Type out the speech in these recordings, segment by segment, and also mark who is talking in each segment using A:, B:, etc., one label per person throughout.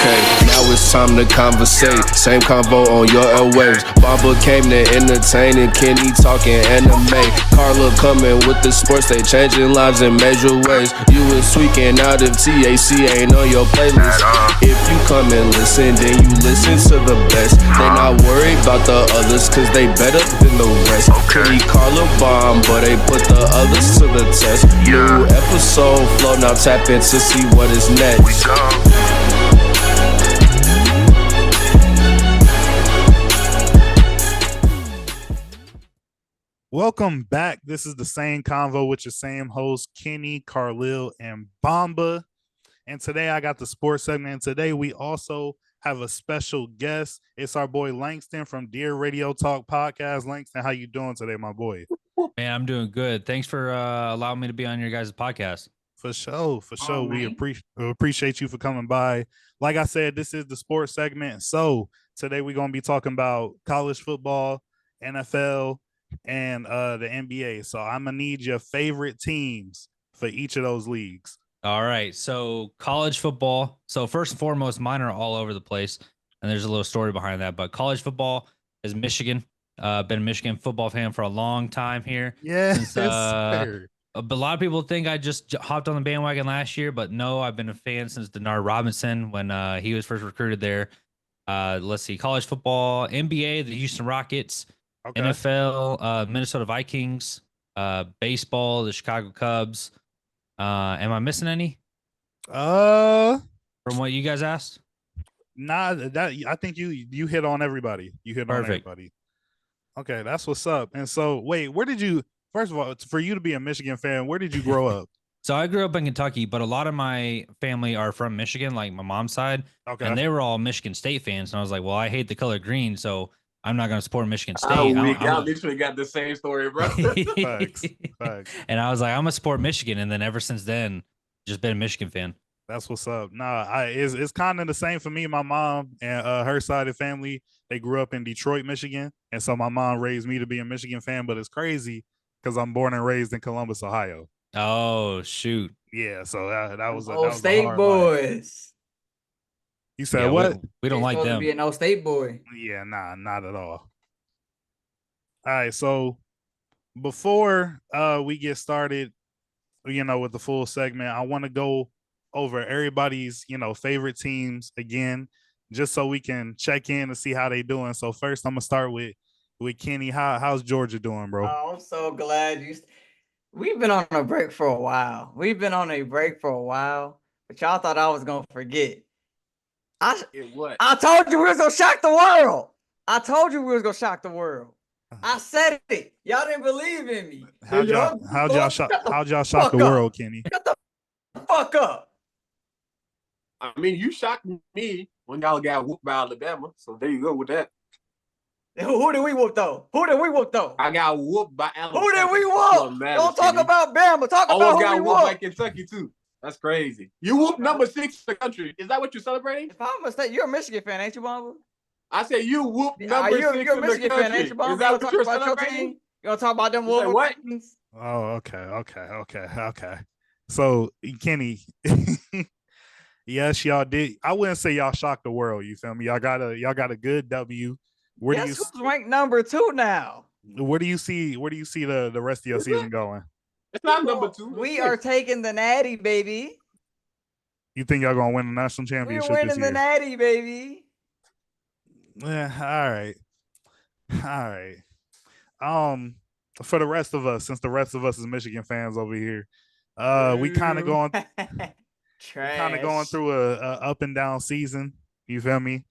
A: Okay, now it's time to conversate. Same convo on your airwaves. Baba came to entertain and Kenny talking anime. Carla coming with the sports, they changing lives in major ways. You was tweaking out if TAC ain't on your playlist. If you come and listen, then you listen to the best. They not worried about the others, cause they better than the rest. Kenny Carla bomb, but they put the others to the test. New episode flow, now tap in to see what is next.
B: Welcome back. This is the same convo with your same host, Kenny, Carlil, and Bomba. And today I got the sports segment. And today we also have a special guest. It's our boy Langston from Dear Radio Talk Podcast. Langston, how you doing today, my boy?
C: Man, I'm doing good. Thanks for allowing me to be on your guys' podcast.
B: For sure.
D: Oh,
B: We appreciate you for coming by. Like I said, this is the sports segment. So today we're going to be talking about college football, NFL, and the NBA. So I'm going to need your favorite teams for each of those leagues.
C: All right. So college football. So first and foremost, mine are all over the place. And there's a little story behind that. But college football is Michigan. Been a Michigan football fan for a long time here.
B: Yes.
C: But a lot of people think I just hopped on the bandwagon last year, but no, I've been a fan since Denard Robinson when he was first recruited there. Let's see, college football, NBA, the Houston Rockets,
B: Okay.
C: NFL, Minnesota Vikings, baseball, the Chicago Cubs. Am I missing any
B: Nah,
C: from what you guys asked?
B: that I think you hit on everybody. You hit on
C: Perfect.
B: everybody. Okay, that's what's up. And so, wait, where did you? First of all, for you to be a Michigan fan, where did you grow up?
C: So I grew up in Kentucky, but a lot of my family are from Michigan, like my mom's side,
B: Okay.
C: and they were all Michigan State fans. And I was like, well, I hate the color green, so I'm not going to support Michigan State.
D: I literally got the same story, bro.
B: Facts.
C: And I was like, I'm going to support Michigan. And then ever since then, just been a Michigan fan.
B: That's what's up. Nah, it's kind of the same for me. My mom and her side of the family, they grew up in Detroit, Michigan, and so my mom raised me to be a Michigan fan. But it's crazy because I'm born and raised in Columbus, Ohio.
C: Oh, shoot.
B: Yeah, so that was
D: Old
B: a
D: State
B: hard life.
D: boys.
B: You said
C: Yeah,
B: what?
C: We don't
D: You're
C: like
D: supposed to
C: them.
D: be an Old State boy.
B: Yeah, nah, not at all. All right, so before we get started, with the full segment, I want to go over everybody's, favorite teams again, just so we can check in to see how they doing. So first, I'm gonna start with Kenny. How's Georgia doing, bro?
D: Oh, I'm so glad we've been on a break for a while. But y'all thought I was gonna forget.
E: What?
D: I told you we was gonna shock the world. I said it. Y'all didn't believe in me.
B: How'd y'all shock the world, Kenny?
D: Shut the fuck up.
E: I mean, you shocked me when y'all got whooped by Alabama. So there you go with that.
D: Who did we whoop though?
E: I got whooped by Alabama.
D: Who did we
E: Don't
D: whoop?
E: matter,
D: Don't talk
E: Kenny.
D: about Bama. Talk about
E: Almost
D: who
E: got
D: we
E: whooped by
D: whooped.
E: Kentucky too. That's crazy. You whooped number 6 in the country. Is that what you're celebrating?
D: If I'm mistaken, you're a Michigan fan, ain't you, Bamba?
E: I said you whooped number 6
D: You're a
E: in the
D: Michigan
E: country.
D: fan, ain't you, Bamba?
E: Is that what you're
D: about your
E: celebrating?
D: team? You gonna talk about them
E: You said what?
D: Wolverines?
B: Oh, okay. So Kenny, yes, y'all did. I wouldn't say y'all shocked the world. You feel me? Y'all got a good W.
D: Guess who's ranked number 2 now?
B: Where do you see the rest of your season going?
E: It's not number 2.
D: We are taking the Natty, baby.
B: You think y'all gonna win the national
D: We're
B: championship
D: winning
B: this year?
D: the Natty, baby.
B: Yeah, all right. For the rest of us, since the rest of us is Michigan fans over here, we kind of going through a up and down season. You feel me?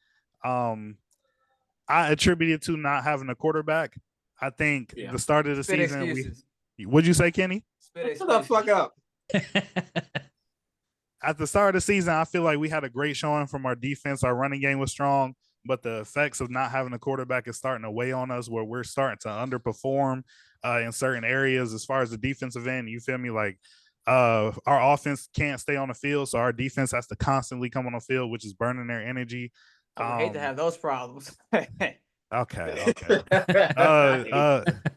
B: I attribute it to not having a quarterback. I think the start of the
D: Spit
B: season,
D: excuses.
B: what'd you say, Kenny?
D: Spit
E: Shut the fuck up.
B: At the start of the season, I feel like we had a great showing from our defense. Our running game was strong, but the effects of not having a quarterback is starting to weigh on us where we're starting to underperform in certain areas as far as the defensive end. You feel me? Like our offense can't stay on the field, so our defense has to constantly come on the field, which is burning their energy.
D: I would hate to have those problems.
B: Okay.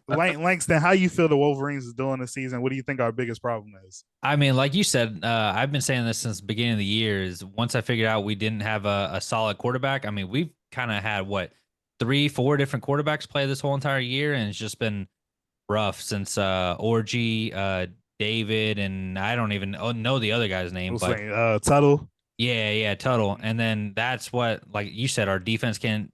B: Langston, how you feel the Wolverines is doing this season? What do you think our biggest problem is?
C: I mean, like you said, I've been saying this since the beginning of the year. Is once I figured out we didn't have a solid quarterback. I mean, we've kind of had what 3-4 different quarterbacks play this whole entire year, and it's just been rough since Orgy, David, and I don't even know the other guy's name, but
B: Tuttle.
C: yeah, Tuttle. And then that's what, like you said, our defense can't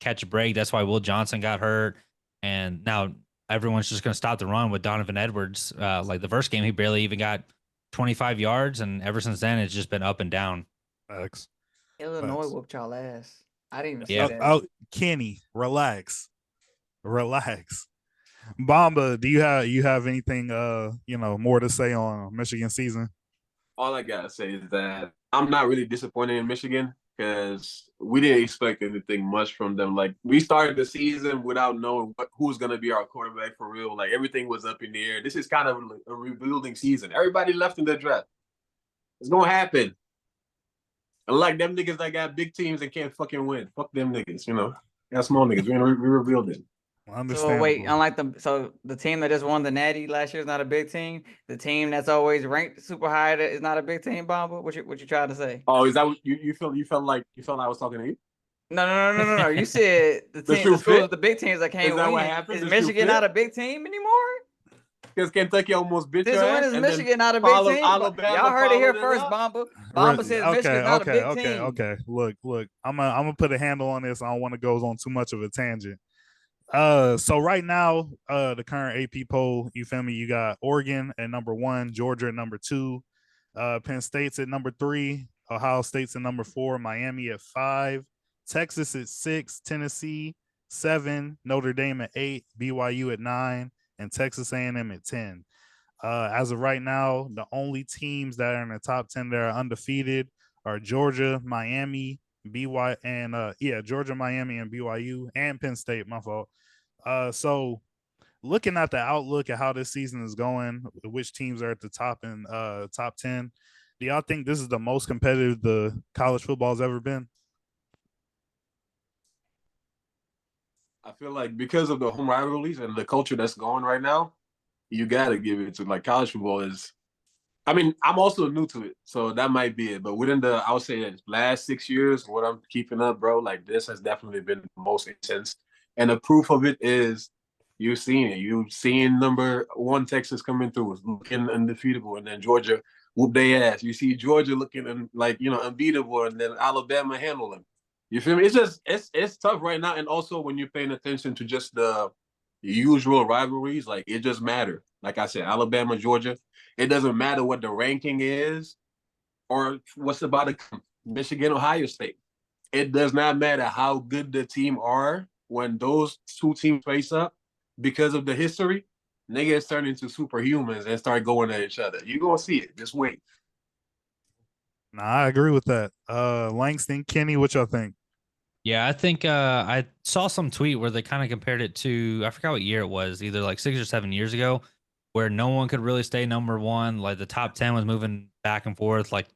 C: catch a break. That's why Will Johnson got hurt, and now everyone's just going to stop the run with Donovan Edwards. Like the first game, he barely even got 25 yards, and ever since then, it's just been up and down.
B: Facts.
D: Illinois whooped y'all ass. I didn't even see
C: Yeah.
D: that.
B: Kenny, relax. Bomba, do you have anything more to say on Michigan season?
E: All I gotta say is that I'm not really disappointed in Michigan because we didn't expect anything much from them. Like we started the season without knowing who's gonna be our quarterback for real. Like everything was up in the air. This is kind of a rebuilding season. Everybody left in the draft. It's gonna happen. Unlike them niggas that got big teams and can't fucking win. Fuck them niggas, Got small niggas. We're rebuilding.
D: So wait, unlike the team that just won the Natty last year is not a big team. The team that's always ranked super high is not a big team. Bomba, what you trying to say?
E: Oh, is that what you felt? You felt like I was talking to you?
D: No. You said the schools, the big teams that can't
E: win. Is that
D: win.
E: what happened?
D: Is Michigan not a big team anymore?
E: Because Kentucky almost bit
D: Since
E: your
D: when
E: ass.
D: is Michigan not a big team?
E: Alabama
D: Y'all heard it here
E: followed
D: first,
E: up.
D: Bomba. Bomba says Michigan's not a big team.
B: Okay. Look. I'm gonna put a handle on this. I don't want to go on too much of a tangent. So right now, the current AP poll, you feel me? You got Oregon at number 1, Georgia at number 2, Penn State's at number 3, Ohio State's at number 4, Miami at 5, Texas at 6, Tennessee 7, Notre Dame at 8, BYU at 9, and Texas A&M at 10. As of right now, the only teams that are in the top 10 that are undefeated are Georgia, Miami, Georgia, Miami, and BYU, and Penn State. My fault. So looking at the outlook at how this season is going, which teams are at the top and top 10, do y'all think this is the most competitive the college football has ever been?
E: I feel like because of the home rivalries and the culture that's going right now, you gotta give it to college football is. I mean, I'm also new to it, so that might be it. But within I would say that last 6 years, what I'm keeping up, bro, this has definitely been the most intense. And the proof of it is you've seen it. You've seen number 1 Texas coming through, looking undefeatable, and then Georgia whoop their ass. You see Georgia looking unbeatable, and then Alabama handle them. You feel me? It's just it's tough right now, and also when you're paying attention to just the usual rivalries, it just matter. Like I said, Alabama, Georgia. It doesn't matter what the ranking is or what's about to come. Michigan, Ohio State. It does not matter how good the team are when those two teams face up because of the history. Niggas turn into superhumans and start going at each other. You're going to see it. Just wait.
B: Nah, I agree with that. Langston, Kenny, what y'all think?
C: Yeah, I think I saw some tweet where they kind of compared it to, I forgot what year it was, either like 6 or 7 years ago, where no one could really stay number 1. Like the top 10 was moving back and forth. Like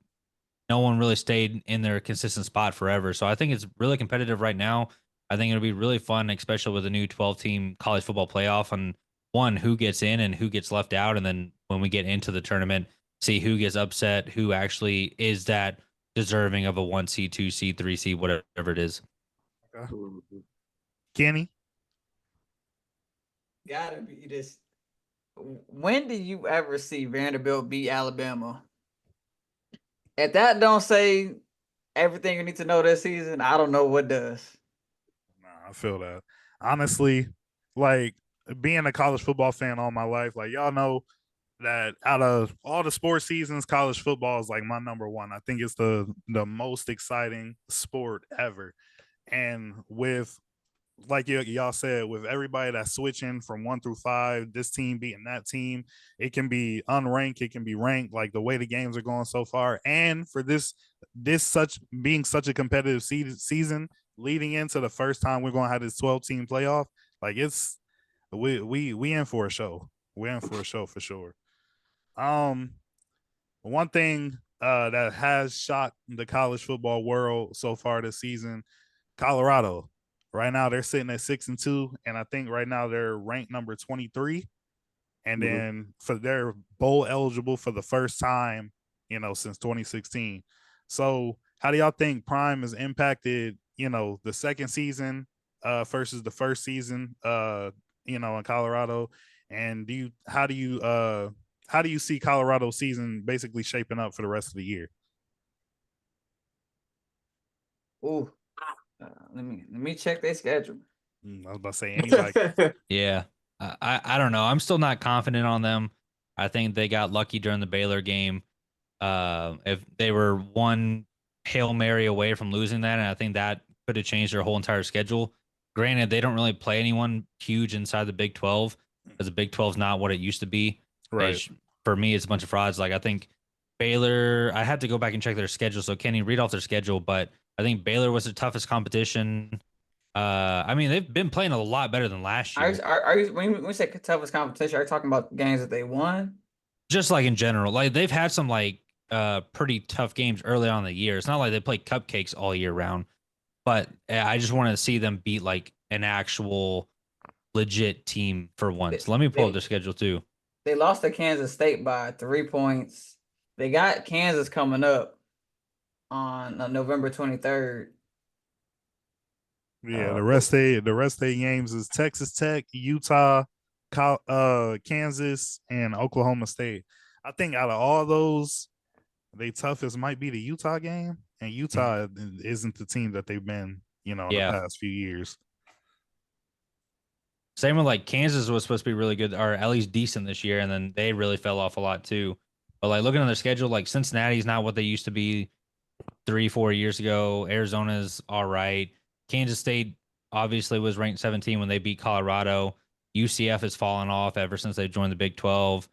C: no one really stayed in their consistent spot forever. So I think it's really competitive right now. I think it'll be really fun, especially with a new 12-team college football playoff, and one, who gets in and who gets left out. And then when we get into the tournament, see who gets upset, who actually is that deserving of a 1 seed, 2 seed, 3 seed, whatever it is.
B: Kenny?
D: Gotta be this. When did you ever see Vanderbilt beat Alabama? If that don't say everything you need to know this season, I don't know what does.
B: Nah, I feel that. Honestly, being a college football fan all my life, y'all know that out of all the sports seasons, college football is my number 1. I think it's the most exciting sport ever. And with y'all said, with everybody that's switching from 1 through 5, this team beating that team, it can be unranked, it can be ranked, the way the games are going so far. And for this being such a competitive season leading into the first time we're going to have this 12-team playoff, it's we in for a show. We're in for a show for sure. One thing that has shocked the college football world so far this season, Colorado, Right now they're sitting at 6-2, and I think right now they're ranked number 23. And then they're bowl eligible for the first time, since 2016. So how do y'all think Prime has impacted, the second season versus the first season, in Colorado? And how do you see Colorado's season basically shaping up for the rest of the year?
D: Ooh, let me check their schedule.
B: I was about to say anybody.
C: Yeah. I don't know. I'm still not confident on them. I think they got lucky during the Baylor game. If they were one Hail Mary away from losing that, and I think that could have changed their whole entire schedule. Granted, they don't really play anyone huge inside the Big 12 because the Big 12 is not what it used to be.
B: Right.
C: For me, it's a bunch of frauds. Like I think Baylor, I had to go back and check their schedule. So Kenny, read off their schedule, but I think Baylor was the toughest competition. I mean, they've been playing a lot better than last year.
D: Are you when we say toughest competition? Are you talking about games that they won?
C: Just like in general, like they've had some like pretty tough games early on in the year. It's not like they play cupcakes all year round, but I just want to see them beat like an actual legit team for once. Let me pull up their schedule too.
D: They lost to Kansas State by 3 points. They got Kansas coming up on November 23rd.
B: Yeah, the rest of the games is Texas Tech, Utah, Kansas, and Oklahoma State. I think out of all those, the toughest might be the Utah game, and Utah isn't the team that they've been, in the past few years.
C: Same with like Kansas was supposed to be really good, or at least decent this year, and then they really fell off a lot too. But like looking at their schedule, like Cincinnati's not what they used to be 3-4 years ago. Arizona's all right. Kansas State obviously was ranked 17 when they beat Colorado. UCF has fallen off ever since they joined the Big 12.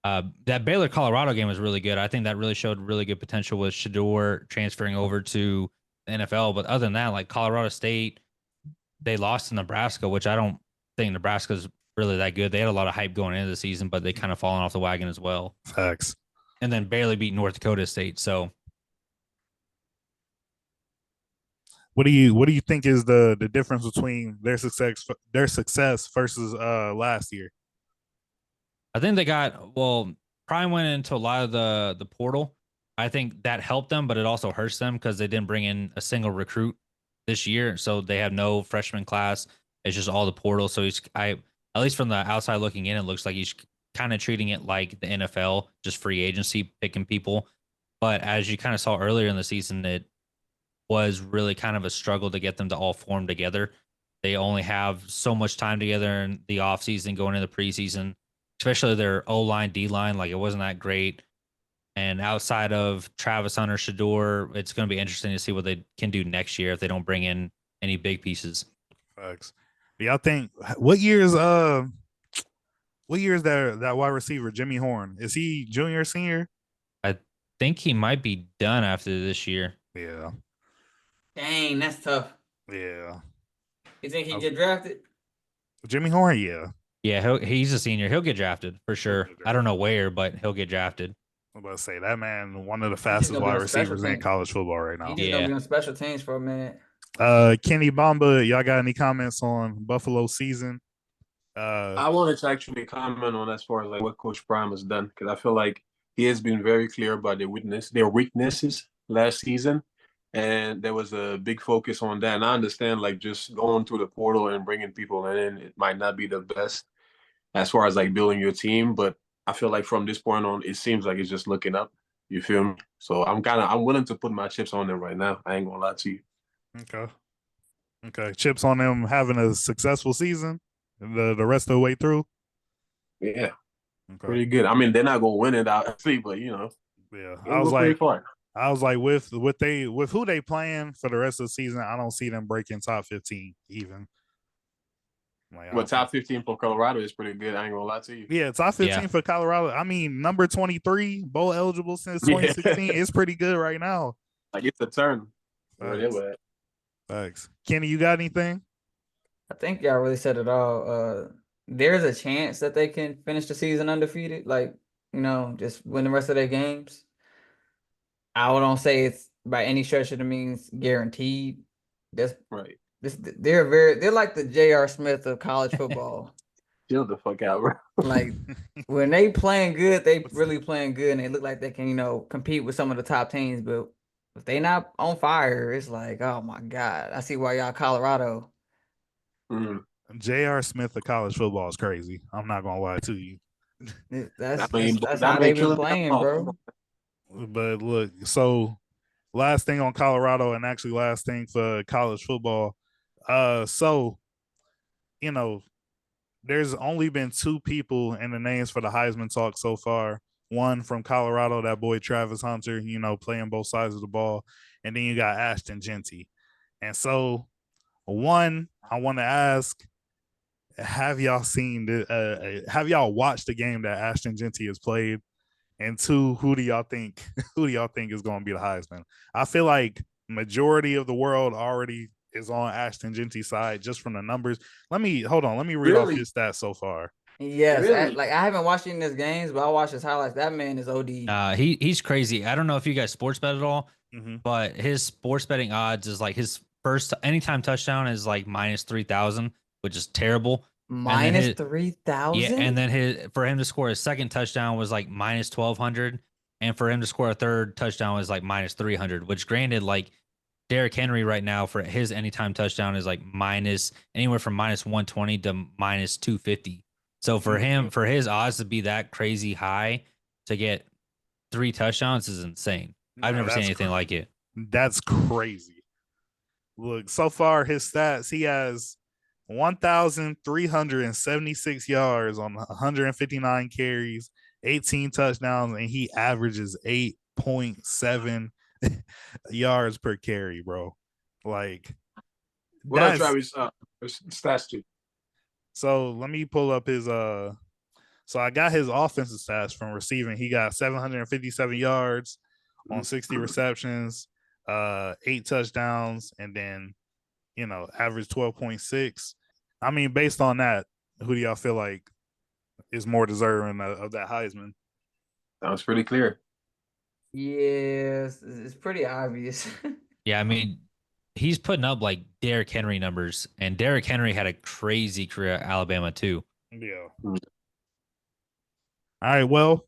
C: That Baylor Colorado game was really good. I think that really showed really good potential with Shador transferring over to the NFL. But other than that, like Colorado State, they lost to Nebraska, which I don't think Nebraska's really that good. They had a lot of hype going into the season, but they kind of fallen off the wagon as well.
B: Facts.
C: And then barely beat North Dakota State. So
B: what do you think is the difference between their success versus last year?
C: I think they got Prime went into a lot of the portal. I think that helped them, but it also hurts them because they didn't bring in a single recruit this year. So they have no freshman class. It's just all the portal. So at least from the outside looking in, it looks like he's kind of treating it like the NFL, just free agency, picking people. But as you kind of saw earlier in the season, it was really kind of a struggle to get them to all form together. They only have so much time together in the offseason going into the preseason, especially their O-line, D-line. Like, it wasn't that great. And outside of Travis Hunter, Shador, it's going to be interesting to see what they can do next year if they don't bring in any big pieces.
B: Facts. Do y'all think what year is that wide receiver Jimmy Horn? Is he junior or senior?
C: I think he might be done after this year.
B: Yeah.
D: Dang, that's tough.
B: Yeah.
D: You think he get drafted?
B: Jimmy Horn, yeah.
C: Yeah, he's a senior. He'll get drafted for sure. I don't know where, but he'll get drafted.
B: I'm about to say that man, one of the fastest wide receivers in college football right now.
D: He's just gonna be on special teams for a minute.
B: Kenny Bamba, y'all got any comments on Buffalo's season?
E: I wanted to actually comment on as far as like what Coach Prime has done, because I feel like he has been very clear about their weaknesses last season, and there was a big focus on that. And I understand like just going through the portal and bringing people in, it might not be the best as far as like building your team, but I feel like from this point on, it seems like it's just looking up. You feel me? So I'm willing to put my chips on them right now. I ain't gonna lie to you.
B: Okay. Chips on them having a successful season the rest of the way through.
E: Yeah. Okay. Pretty good. I mean, they're not gonna win it obviously, but
B: yeah. I was like with who they playing for the rest of the season, I don't see them breaking top 15 even.
E: Like, top 15 for Colorado is pretty good. I ain't gonna lie to you.
B: Yeah, top 15 for Colorado. I mean, number 23, bowl eligible since 2016. It's pretty good right now.
E: Like, it's a turn.
B: Thanks. Kenny, you got anything?
D: I think y'all really said it all. There's a chance that they can finish the season undefeated, like, just win the rest of their games. I don't say it's by any stretch of the means guaranteed. That's
E: right.
D: They're like the J.R. Smith of college football.
E: Chill the fuck out, bro.
D: Like when they playing good, they really playing good, and they look like they can, compete with some of the top teams. But if they not on fire, it's like, oh my God, I see why y'all Colorado.
E: Mm.
B: J.R. Smith of college football is crazy. I'm not gonna lie to you.
D: That's
E: that
D: how
E: man
D: they've been
E: killing
D: playing,
E: that
D: bro.
B: But look, so last thing on Colorado, and actually last thing for college football. So there's only been two people in the names for the Heisman talk so far. One from Colorado, that boy Travis Hunter, playing both sides of the ball, and then you got Ashton Genty. And so, one, I want to ask, have y'all have y'all watched the game that Ashton Genty has played? And two, who do y'all think is going to be the Heisman? I feel like majority of the world already is on Ashton Genty's side just from the numbers. Let me read off his stats so far.
D: Yes,
E: Really?
D: I haven't watched any of his games, but I watched his highlights. That man is OD.
C: He's crazy. I don't know if you guys sports bet at all,
B: Mm-hmm.
C: but his sports betting odds is like his first anytime touchdown is like minus 3,000, which is terrible.
D: Minus 3,000.
C: Yeah, and then for him to score a second touchdown was like minus 1,200, and for him to score a third touchdown was like minus 300. Which, granted, like Derrick Henry right now for his anytime touchdown is like minus anywhere from minus 120 to minus 250. So for him, for his odds to be that crazy high to get 3 touchdowns is insane. I've never seen anything like it.
B: That's crazy. Look, so far his stats, he has 1,376 yards on 159 carries, 18 touchdowns, and he averages 8.7 yards per carry, bro. Like,
E: what else, Travis? Stats too.
B: So let me pull up his so I got his offensive stats from receiving. He got 757 yards on 60 receptions, 8 touchdowns, and then average 12.6. I mean, based on that, who do y'all feel like is more deserving of that Heisman?
E: That was pretty clear.
D: Yes, it's pretty obvious.
C: Yeah, I mean, he's putting up like Derrick Henry numbers, and Derrick Henry had a crazy career at Alabama too.
B: Yeah. All right. Well,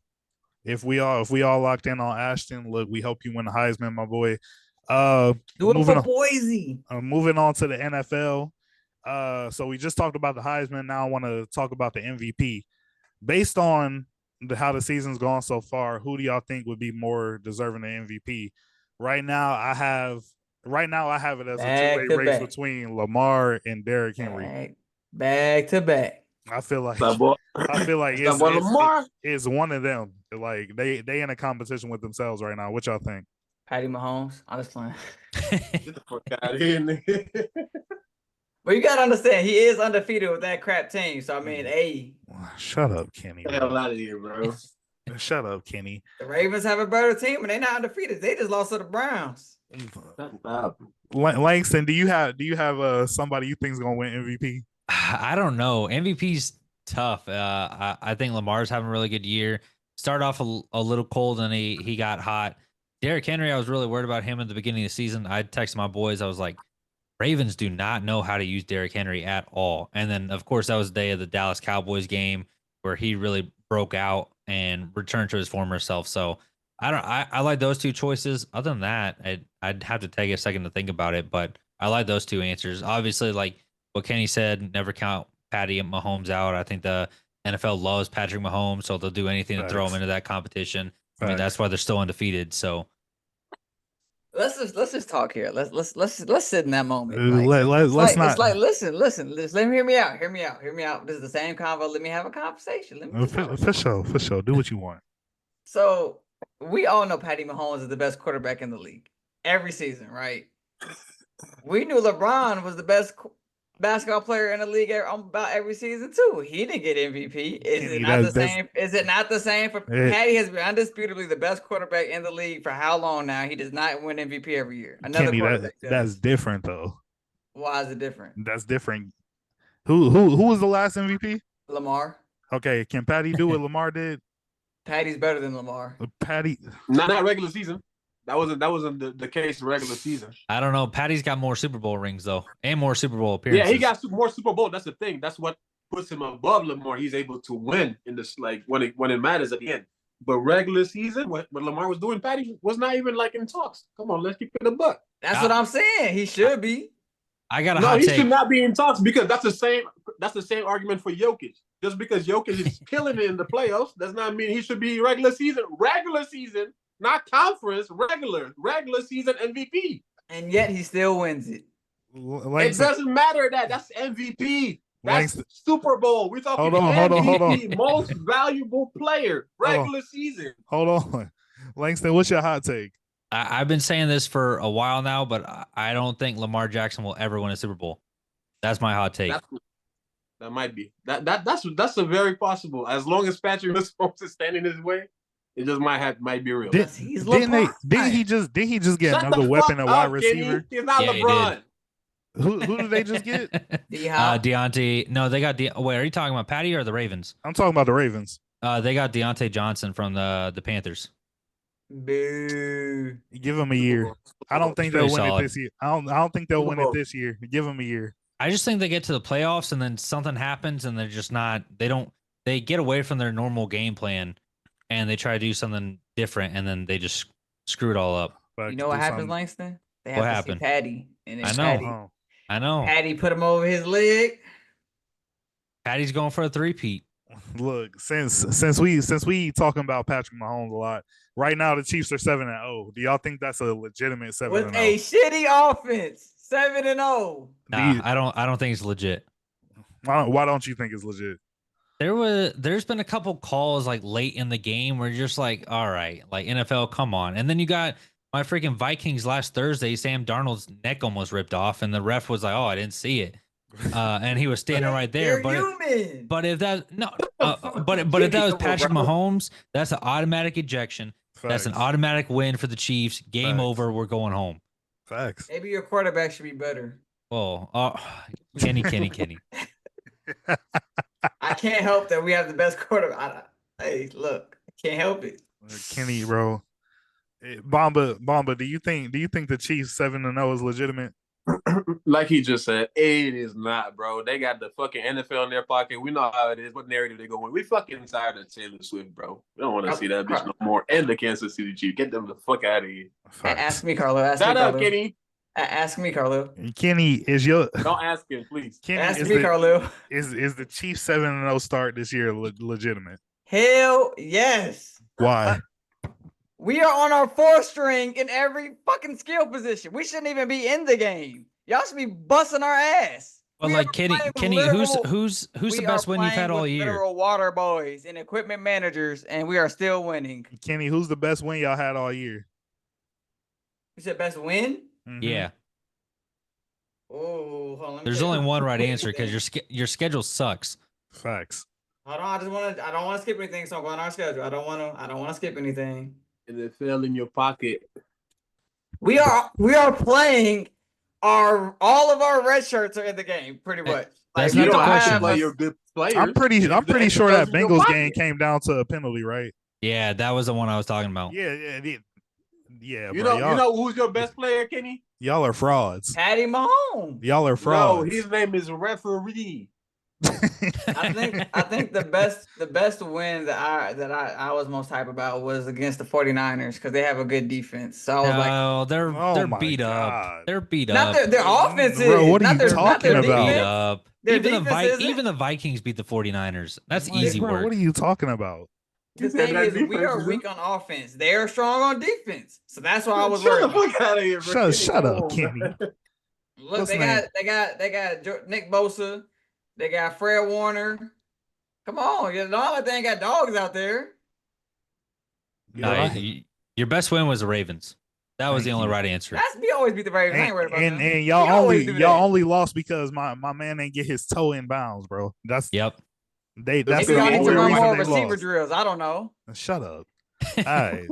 B: if we all locked in on Ashton, look, we hope you win the Heisman, my boy.
D: Do it for Boise.
B: Moving on to the NFL. So we just talked about the Heisman. Now I want to talk about the MVP. Based on how the season's gone so far, who do y'all think would be more deserving of MVP? Right now, I have it as a two-way race between Lamar and Derrick Henry.
D: Back to back.
B: I feel like
E: Lamar.
B: it's one of them. Like they in a competition with themselves right now. What y'all think?
D: Patty Mahomes. I'm just playing.
E: Get the fuck out of here, nigga.
D: But you gotta understand, he is undefeated with that crap team. So I mean, hey.
B: Shut up, Kenny.
E: Get the hell out of here, bro.
B: Shut up, Kenny.
D: The Ravens have a better team, and they're not undefeated. They just lost to the Browns.
B: Langston, do you have somebody you think is gonna win MVP?
C: I don't know. MVP's tough. I think Lamar's having a really good year. Start off a little cold, and he got hot. Derrick Henry, I was really worried about him at the beginning of the season. I texted my boys. I was like, Ravens do not know how to use Derrick Henry at all. And then, of course, that was the day of the Dallas Cowboys game where he really broke out and returned to his former self. So I like those two choices. Other than that, I'd have to take a second to think about it, but I like those two answers. Obviously, like what Kenny said, never count Patty and Mahomes out. I think the NFL loves Patrick Mahomes, so they'll do anything to throw him into that competition. I mean, that's why they're still undefeated. So
D: let's just talk here. Let's sit in that moment.
B: Let's not.
D: It's like listen. Let me hear me out. This is the same convo. Let me have a conversation.
B: For sure. Do what you want.
D: So we all know Patty Mahomes is the best quarterback in the league every season, right? We knew LeBron was the best basketball player in the league about every season too. He didn't get MVP. Is it not the same? Is it not the same for Patty? Has been undisputably the best quarterback in the league for how long now? He does not win MVP every year. Another quarterback.
B: That's different though.
D: Why is it different?
B: That's different. Who was the last MVP?
D: Lamar.
B: Okay, can Patty do what Lamar did?
D: Patty's better than Lamar.
B: Patty,
E: not regular season. That wasn't the case in regular season.
C: I don't know. Patty's got more Super Bowl rings though, and more Super Bowl
E: Yeah,
C: appearances.
E: he got more Super Bowl. That's the thing. That's what puts him above Lamar. He's able to win in this, like when it matters at the end. But regular season, what Lamar was doing, Patty was not even like in talks. Come on, let's keep it a buck.
D: That's what I'm saying. He should be.
C: I got a
E: No,
C: hot
E: he
C: take.
E: should not be in talks because that's the same argument for Jokic. Just because Jokic is killing it in the playoffs does not mean he should be regular season, not conference, regular season MVP.
D: And yet he still wins it.
E: It doesn't matter that's MVP. That's
B: Langston.
E: Super Bowl. We're talking
B: Hold on.
E: most valuable player, regular season.
B: Hold on. Langston, what's your hot take?
C: I've been saying this for a while now, but I don't think Lamar Jackson will ever win a Super Bowl. That's my hot take.
E: That might be. That's a very possible. As long as Patrick Mahomes is standing his way, it just might be real.
B: Didn't he just get
E: Shut
B: another
E: the
B: weapon
E: fuck
B: at wide
E: up,
B: receiver?
E: Kenny. He's not
C: Yeah, he
E: LeBron.
B: Who did they just get?
C: Deontay. No, they got wait, are you talking about Patty or the Ravens?
B: I'm talking about the Ravens.
C: They got Deontay Johnson from the Panthers.
D: Boo.
B: Give him a year. I don't think they'll win it this year. I don't think they'll win it this year. Give them a year.
C: I just think they get to the playoffs and then something happens and they're just not. They get away from their normal game plan and they try to do something different and then they just screw it all up.
D: You know what happens, Langston? They have
C: What
D: to
C: happened?
D: see Patty. And
C: I know. I know.
D: Patty put him over his leg.
C: Patty's going for a three-peat.
B: Look, since we talking about Patrick Mahomes a lot, right now the Chiefs are 7-0. Do y'all think that's a legitimate 7-0?
D: With a shitty offense, 7-0.
C: Nah, I don't think it's legit.
B: Why don't you think it's legit?
C: There's been a couple calls like late in the game where you're just like, all right, like NFL, come on. And then you got my freaking Vikings last Thursday, Sam Darnold's neck almost ripped off, and the ref was like, oh, I didn't see it. And he was standing right there. But if that if that was Patrick Mahomes, that's an automatic ejection.
B: Facts.
C: That's an automatic win for the Chiefs. Game
B: Facts.
C: over. We're going home.
B: Facts.
D: Maybe your quarterback should be better.
C: Oh, Kenny.
D: I can't help that we have the best quarterback. Hey, look, I can't help it.
B: Kenny, bro. Bomba, do you think the Chiefs 7-0 is legitimate?
E: Like he just said, it is not, bro. They got the fucking NFL in their pocket. We know how it is. What narrative they're going? We fucking tired of Taylor Swift, bro. We don't want to see that bitch no more. And the Kansas City Chiefs. Get them the fuck out of here.
D: Ask me, Carlo.
E: Shut up, Kenny.
D: Ask me, Carlo.
B: Kenny, is your
E: Don't ask him, please.
B: Kenny,
D: ask me, Carlo.
B: Is the Chiefs 7-0 start this year legitimate?
D: Hell yes.
B: Why?
D: We are on our fourth string in every fucking skill position. We shouldn't even be in the game. Y'all should be busting our ass.
C: Well, like Kenny, who's the best win you've had all year?
D: Literal water boys and equipment managers, and we are still winning.
B: Kenny, who's the best win y'all had all year?
D: You said best win?
B: Mm-hmm.
C: Yeah.
D: Oh, hold on.
C: There's only one right answer because your schedule sucks.
B: Facts.
D: Hold on, I don't want to skip anything, so I'm going on our schedule. I don't want to skip anything.
E: And it fell in your pocket.
D: We are playing all of our red shirts are in the game, pretty much.
C: That's
E: You
C: not the
E: don't have
C: question.
E: to play your good players.
B: I'm pretty sure that
E: It fell in your
B: Bengals
E: pocket.
B: game came down to a penalty, right?
C: Yeah, that was the one I was talking about.
B: Yeah.
E: You
B: bro,
E: know who's your best player, Kenny?
B: y'all are frauds.
D: Patty Mahomes.
B: Y'all are
E: No,
B: frauds.
E: his name is referee.
D: I think the best win that I was most hype about was against the 49ers because they have a good defense. So I was like,
C: No, they're
B: my
C: beat
B: God.
C: up. They're beat
D: not
C: up.
D: their offense is.
B: Bro, what are
D: not
B: you
D: their,
B: talking
D: not their
B: about?
C: Beat
D: defense.
C: up.
D: Their
C: Even
D: defense
C: the Vikings beat the 49ers. That's
B: Like,
C: easy
B: bro,
C: work.
B: What are you talking about?
D: The
E: You said
D: thing
E: that
D: is, we
E: defense
D: are
E: is-
D: weak on offense. They are strong on defense. So that's why I was
E: Shut
D: worried.
E: the fuck out of here, bro.
B: Shut up, Kenny.
D: Look,
B: What's
D: they
B: name?
D: got Nick Bosa. They got Fred Warner. Come on, you know they ain't got dogs out there.
C: Nah, your best win was the Ravens. That was
B: Thank
C: the only
B: you.
C: right answer.
D: We always beat the Ravens. I ain't worried about that.
B: And
D: We
B: y'all
D: always do that.
B: only lost because my man ain't get his toe in bounds, bro. That's
C: Yep.
B: that's
D: Maybe
B: the
D: y'all need
B: only
D: to run
B: reason
D: more
B: they
D: receiver
B: lost.
D: drills. I don't know.
B: Shut up. All right.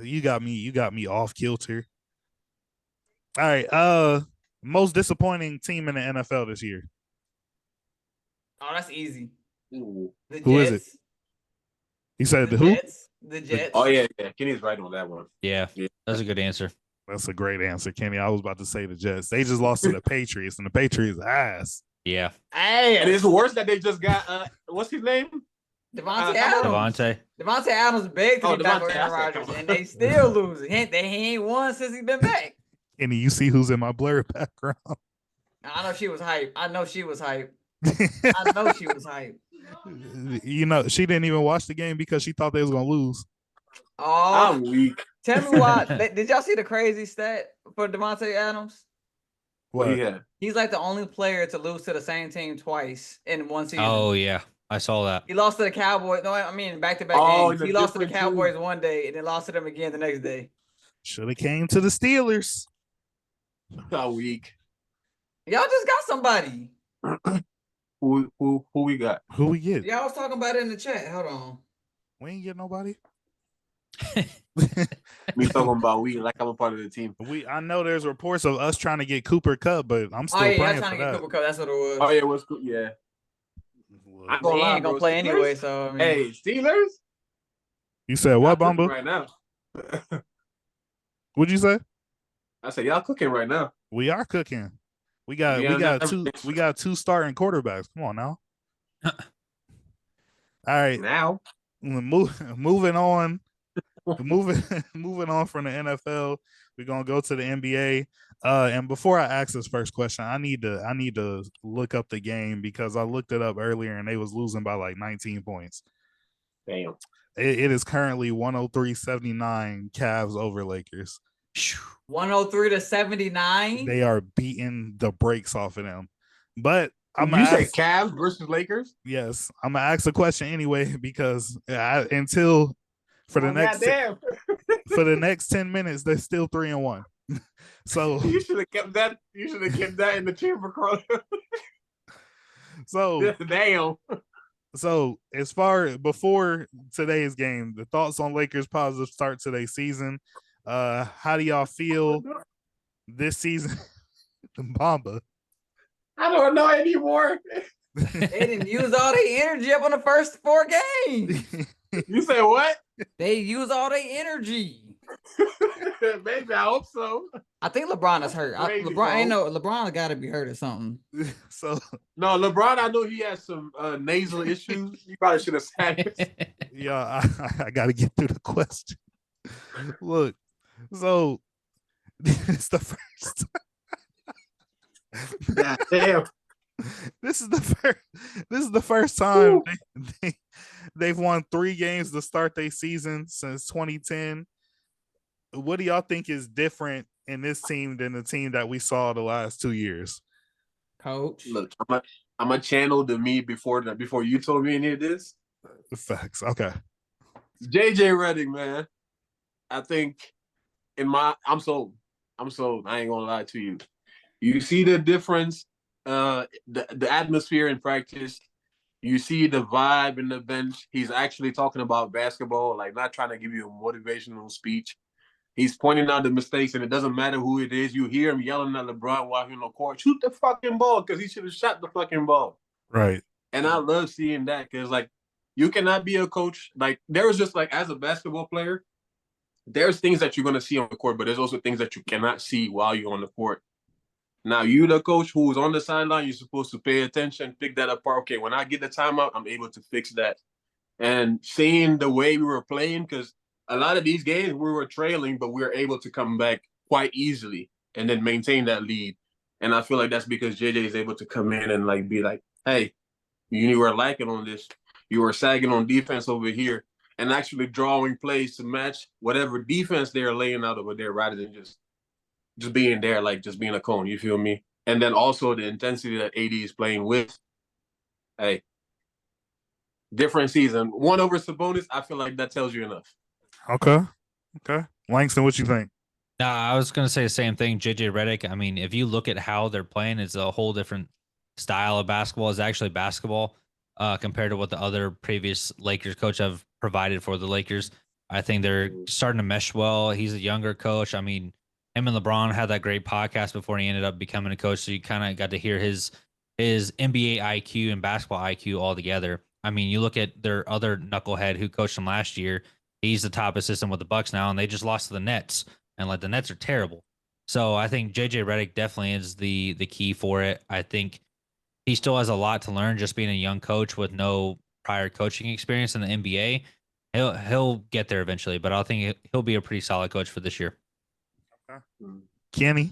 B: You got me off kilter. All right. Most disappointing team in the NFL this year.
D: Oh, that's easy.
E: Ooh.
D: The
B: Who is
D: Jets.
B: You said
D: The
B: who?
D: Jets. The Jets.
E: Oh yeah. Kenny's right on that one.
C: Yeah, that's a good answer.
B: That's a great answer, Kenny. I was about to say the Jets. They just lost to the Patriots, and the Patriots ass.
C: Yeah,
E: And it's worse that they just got what's his name?
D: Devontae Adams. Devontae Adams begged to be back with Aaron Rodgers, and they still losing. He ain't won since he's been back.
B: Kenny, you see who's in my blur background?
D: I know she was hype.
B: You know, she didn't even watch the game because she thought they was gonna lose.
D: Oh,
E: I'm weak.
D: tell me why. Did y'all see the crazy stat for Devontae Adams?
B: What?
E: Yeah.
D: He's like the only player to lose to the same team twice in one season.
C: Oh yeah, I saw that.
D: He lost to the Cowboys. No, I mean back-to-back games. He lost to the Cowboys one day and then lost to them again the next day.
B: Should have came to the Steelers.
E: How weak.
D: Y'all just got somebody.
E: Who we got?
B: Who we get?
D: Y'all was talking about it in the chat. Hold on.
B: We ain't get nobody.
E: We talking about we like I'm a part of the team.
B: I know there's reports of us trying to get Cooper Kupp, but I'm still praying
D: trying
B: for
D: to
B: that.
D: get Cooper Kupp. That's what it was.
E: Oh yeah, what's cool? Yeah.
D: He ain't gonna play anyway, so I mean.
E: Hey, Steelers.
B: You said what, Bumble?
E: Right now.
B: What'd you say?
E: I said y'all cooking right now.
B: We are cooking. We got two starting quarterbacks. Come on now. All right.
E: Now
B: moving on. moving on from the NFL, we're gonna go to the NBA. And before I ask this first question, I need to look up the game because I looked it up earlier and they was losing by like 19 points.
E: Damn.
B: It is currently 103-79 Cavs over Lakers.
D: 103-79.
B: They are beating the brakes off of them. But
E: You say Cavs versus Lakers?
B: Yes, I'm gonna ask a question anyway because for the next 10 minutes, they're still 3-1. So
E: you should have kept that. You should have kept that in the chamber, Carl.
B: So
E: damn.
B: So as far before today's game, the thoughts on Lakers' positive start to their season. How do y'all feel this season? Bamba.
E: I don't know anymore.
D: They didn't use all their energy up on the first 4 games.
E: You say what?
D: They use all their energy.
E: Maybe I hope so.
D: I think LeBron is hurt. LeBron got to be hurt or something.
B: So
E: no, LeBron. I know he has some nasal issues. You probably should have said it.
B: Yeah, I got to get through the question. Look, so it's the first.
E: God damn.
B: This is the first time they've won 3 games to start their season since 2010. What do y'all think is different in this team than the team that we saw the last 2 years?
D: Coach,
E: look, I'm a channel to me before you told me any of this.
B: Facts. Okay.
E: JJ Redick, man. I think I'm sold. I ain't gonna lie to you. You see the difference, the atmosphere in practice. You see the vibe in the bench. He's actually talking about basketball, like not trying to give you a motivational speech. He's pointing out the mistakes, and it doesn't matter who it is. You hear him yelling at LeBron while he's on the court, shoot the fucking ball, because he should have shot the fucking ball.
B: Right.
E: And I love seeing that because, like, you cannot be a coach. Like, there was just, like, as a basketball player, there's things that you're going to see on the court, but there's also things that you cannot see while you're on the court. Now, you, the coach who's on the sideline, you're supposed to pay attention, pick that apart. Okay, when I get the timeout, I'm able to fix that. And seeing the way we were playing, because a lot of these games we were trailing, but we were able to come back quite easily and then maintain that lead. And I feel like that's because JJ is able to come in and like be like, hey, you were lacking on this. You were sagging on defense over here and actually drawing plays to match whatever defense they're laying out over there rather than just being there, like just being a cone. You feel me? And then also the intensity that AD is playing with. Hey, different season. 1 over Sabonis, I feel like that tells you enough.
B: Okay. Langston, what you think?
C: I was going to say the same thing. JJ Redick, I mean, if you look at how they're playing, it's a whole different style of basketball. It's actually basketball compared to what the other previous Lakers coach have provided for the Lakers. I think they're starting to mesh well. He's a younger coach. I mean, him and LeBron had that great podcast before he ended up becoming a coach. So you kind of got to hear his NBA IQ and basketball IQ all together. I mean, you look at their other knucklehead who coached them last year. He's the top assistant with the Bucks now, and they just lost to the Nets, and like the Nets are terrible. So I think JJ Redick definitely is the key for it. I think he still has a lot to learn, just being a young coach with no prior coaching experience in the NBA. He'll get there eventually, but I think he'll be a pretty solid coach for this year.
B: Kenny,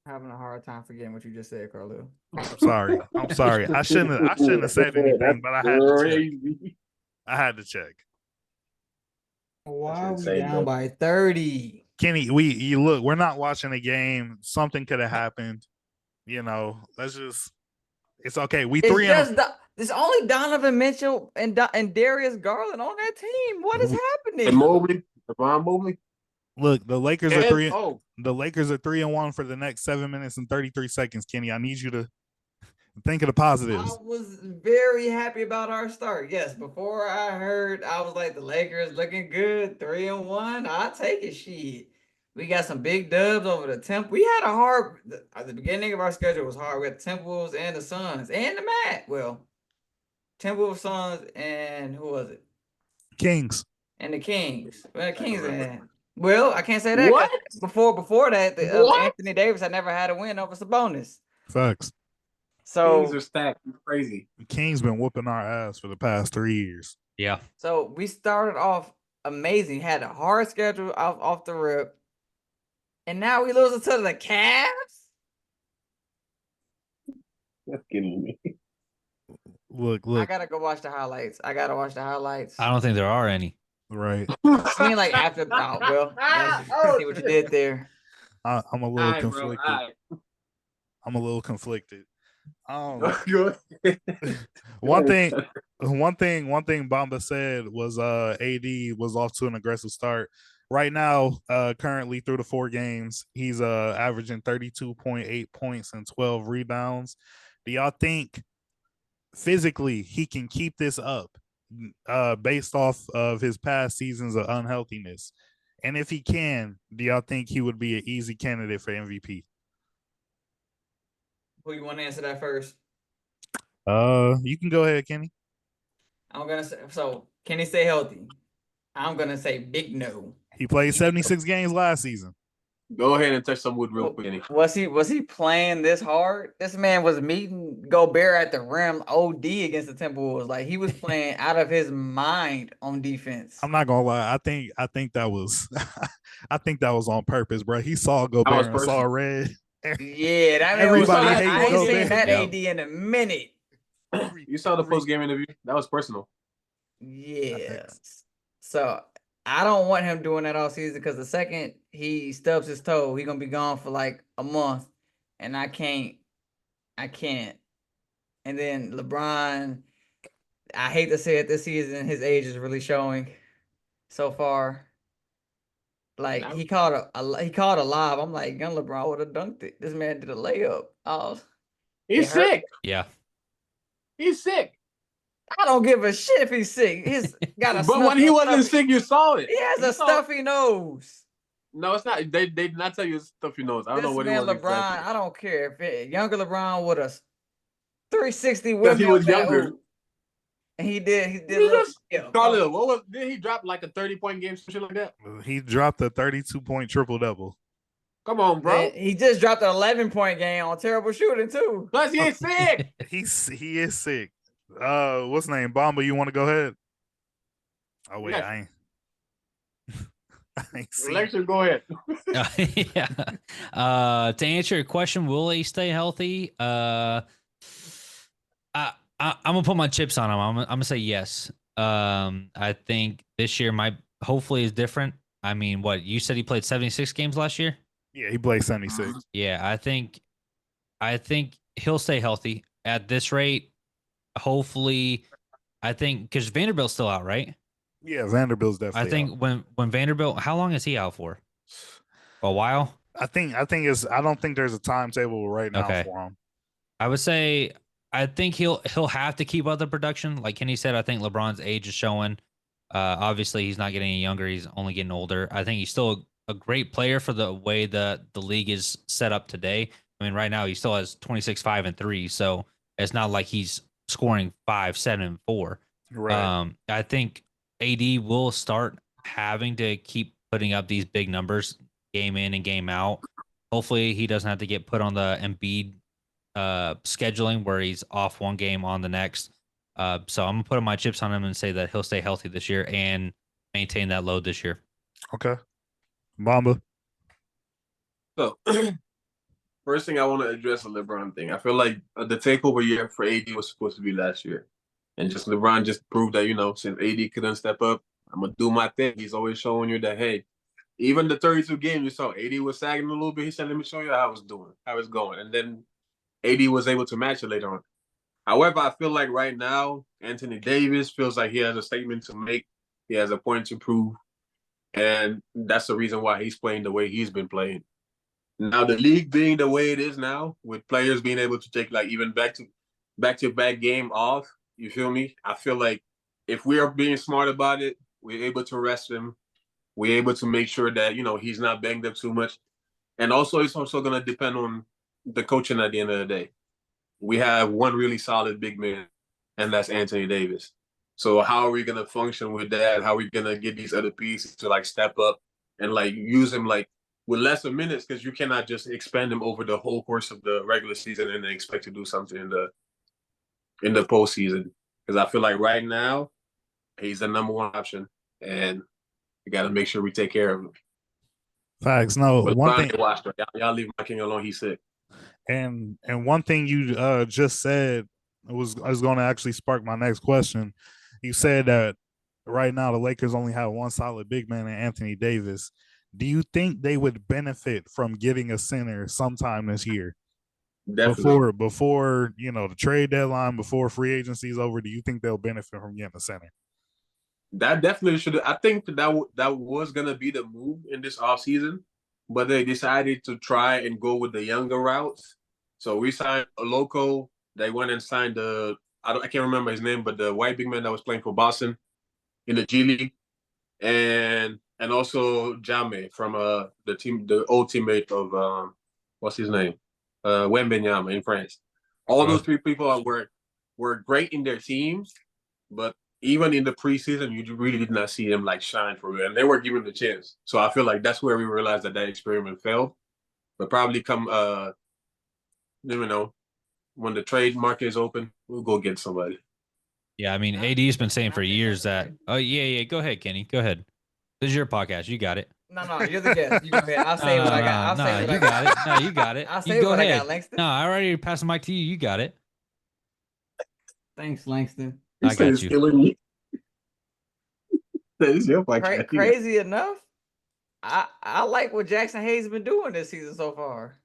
D: Having a hard time forgetting what you just said, Carlo.
B: I'm sorry. I shouldn't have said anything, but I had to check.
E: Crazy.
B: I had to check.
D: Why are we
E: insane,
D: down
E: bro.
D: by 30?
B: Kenny, you look, we're not watching a game. Something could have happened. You know, let's just. It's okay. We
D: It's
B: 3
D: just
B: and
D: there's only Donovan Mitchell and Darius Garland on that team. What is happening?
E: And Mobley, Devon Mobley.
B: look. The Lakers are
E: And-
B: 3.
E: Oh,
B: The Lakers are 3-1 for the next 7 minutes and 33 seconds. Kenny, I need you to think of the positives.
D: I was very happy about our start. Yes, before I was like the Lakers looking good, 3-1. I'll take it. Shit. We got some big dubs over the Temp. We had a hard at the beginning of our schedule was hard. We had the Timberwolves and the Suns and the Mat. Well, Timberwolves, Suns, and who was it?
B: Kings.
D: And the Kings. Well, the Kings and well, I can't say that. 'cause
E: What?
D: Before that,
E: What?
D: Anthony Davis had never had a win over Sabonis.
B: Facts.
D: So
E: Kings are stacked. It's crazy.
B: The Kings been whooping our ass for the past 3 years.
C: Yeah.
D: So we started off amazing, had a hard schedule off the rip, and now we losing to the Cavs.
E: That's getting me.
B: Look.
D: I gotta go watch the highlights. I gotta watch the highlights.
C: I don't think there are any.
B: Right.
D: I mean, like after well, see what you did there.
B: I'm a little
E: All right, bro.
B: conflicted.
E: All right.
B: I'm a little conflicted.
E: Good.
B: One thing Bamba said was AD was off to an aggressive start. Right now, currently through the 4 games, he's averaging 32.8 points and 12 rebounds. Do y'all think physically he can keep this up based off of his past seasons of unhealthiness? And if he can, do y'all think he would be an easy candidate for MVP?
D: Who you want to answer that first?
B: You can go ahead, Kenny.
D: I'm gonna say so. Can he stay healthy? I'm gonna say big no.
B: He played 76 games last season.
E: Go ahead and touch some wood real quick. Kenny.
D: Was he playing this hard? This man was meeting Gobert at the rim OD against the Timberwolves. Like he was playing out of his mind on defense.
B: I'm not gonna lie. I think that was I think that was on purpose, bro. He saw Gobert and saw red.
D: Yeah, that man
B: Everybody
D: was,
B: hates
D: I ain't
B: Gobert.
D: seen that
C: Yep.
D: AD in a minute.
E: You saw the post game interview. That was personal.
D: Yeah. So I don't want him doing that all season because the second he stubs his toe, he's gonna be gone for like a month. And I can't. And then LeBron, I hate to say it this season, his age is really showing so far. Like he caught a lob. I'm like, young LeBron would have dunked it. This man did a layup. Oh,
E: He's
D: It hurt.
E: sick.
C: Yeah.
E: He's sick.
D: I don't give a shit if he's sick. He's got a
E: But when he wasn't sick, you saw it.
D: he has
E: You
D: a
E: saw it.
D: stuffy nose.
E: No, it's not. They did not tell you stuff you know. I don't know
D: This
E: what he
D: man
E: was.
D: LeBron,
E: Exactly.
D: I don't care if younger LeBron would have 360
E: Because he
D: windmill
E: was
D: that
E: younger.
D: hoop. And he did
E: He
D: little-
E: just-
D: yeah.
E: Carlil, what was? Did he drop like a 30-point game, some shit like that?
B: He dropped a 32-point triple double.
E: Come on, bro.
D: Man, he just dropped an 11-point game on terrible shooting too.
E: Plus, he ain't sick.
B: He is sick. What's his name? Bomba, you want to go ahead? Oh wait,
E: Yeah.
B: I ain't seen.
E: Lecture, go ahead.
C: Yeah. To answer your question, will he stay healthy? I'm gonna put my chips on him. I'm gonna say yes. I think this year might hopefully is different. I mean, what you said he played 76 games last year?
B: Yeah, he played 76.
C: Yeah, I think he'll stay healthy at this rate. Hopefully, I think because Vanderbilt's still out, right?
B: Yeah, Vanderbilt's definitely.
C: I think when Vanderbilt, how long is he out for? A while.
B: I think it's. I don't think there's a timetable right now
C: Okay.
B: for him.
C: I would say I think he'll have to keep up the production. Like Kenny said, I think LeBron's age is showing. Obviously, he's not getting any younger. He's only getting older. I think he's still a great player for the way the league is set up today. I mean, right now he still has 26, 5, and 3. So it's not like he's scoring 5, 7, and 4.
B: Right.
C: I think AD will start having to keep putting up these big numbers game in and game out. Hopefully he doesn't have to get put on the Embiid scheduling where he's off one game on the next. So I'm gonna put my chips on him and say that he'll stay healthy this year and maintain that load this year.
B: Okay. Mamba.
E: So, first thing I want to address the LeBron thing. I feel like the takeover year for AD was supposed to be last year. And just LeBron just proved that, since AD couldn't step up, I'm going to do my thing. He's always showing you that, hey, even the 32 games you saw, AD was sagging a little bit. He said, let me show you how it's going. And then AD was able to match it later on. However, I feel like right now, Anthony Davis feels like he has a statement to make. He has a point to prove. And that's the reason why he's playing the way he's been playing. Now, the league being the way it is now, with players being able to take even back-to-back game off, you feel me? I feel like if we are being smart about it, we're able to rest him. We're able to make sure that, he's not banged up too much. And also, it's also going to depend on the coaching at the end of the day. We have one really solid big man, and that's Anthony Davis. So how are we going to function with that? How are we going to get these other pieces to, step up and, use him, with lesser minutes, because you cannot just expand him over the whole course of the regular season and then expect to do something in the postseason. Because I feel like right now he's the number one option, and we got to make sure we take care of him.
B: Facts. No,
E: but
B: one thing.
E: Y'all leave my king alone. He's sick.
B: And one thing you just said was going to actually spark my next question. You said that right now the Lakers only have one solid big man in Anthony Davis. Do you think they would benefit from getting a center sometime this year?
E: Definitely.
B: Before the trade deadline, before free agency is over, do you think they'll benefit from getting a center?
E: That definitely should. I think that was gonna be the move in this offseason, but they decided to try and go with the younger routes. So we signed a local. They went and signed I can't remember his name, but the white big man that was playing for Boston in the G League, and also Jame from the old teammate of what's his name, Wembenyama in France. All those three people were great in their teams, but even in the preseason, you really did not see them shine for real, and they were given the chance. So I feel like that's where we realized that experiment failed. But probably come, when the trade market is open, we'll go get somebody.
C: Yeah, I mean, AD's been saying for years that. Oh yeah. Go ahead, Kenny. Go ahead. This is your podcast. You got it.
D: No, you're the guest. You go ahead. I'll say what I got.
C: You got it. No, you got it.
D: I'll say what I got, Langston.
C: No, I already passed the mic to you. You got it.
D: Thanks, Langston.
C: I got you.
E: Killing me. That is your podcast.
D: Crazy enough, I like what Jackson Hayes been doing this season so far.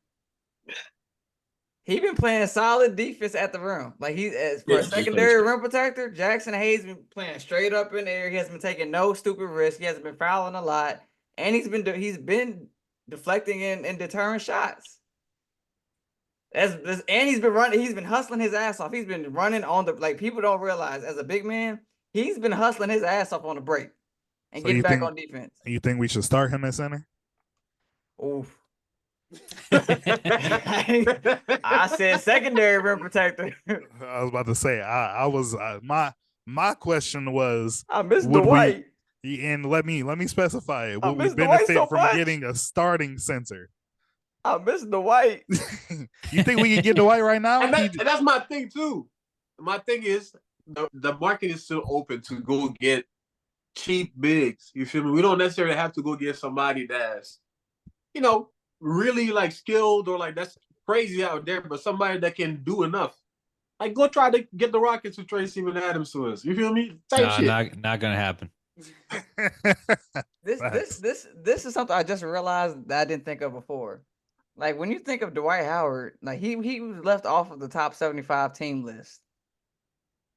D: He been playing solid defense at the rim. For a secondary rim protector, Jackson Hayes been playing straight up in the air. He hasn't been taking no stupid risks. He hasn't been fouling a lot, and he's been deflecting and deterring shots. And he's been running. He's been hustling his ass off. He's been running on the people don't realize as a big man, he's been hustling his ass off on the break and getting back on defense.
B: You think we should start him at center?
D: Oof. I said secondary rim protector.
B: I was about to say I was my question was
D: I missed Dwight.
B: And let me specify it. Would we benefit from getting a starting center?
D: I missed Dwight.
B: You think we can get Dwight right now?
E: And that's my thing too. My thing is the market is still open to go get cheap bigs. You feel me? We don't necessarily have to go get somebody that's, really skilled or that's crazy out there, but somebody that can do enough. Go try to get the Rockets to trade Steven Adams to us. You feel me?
C: Not gonna happen.
D: This is something I just realized that I didn't think of before. When you think of Dwight Howard, he was left off of the top 75 team list.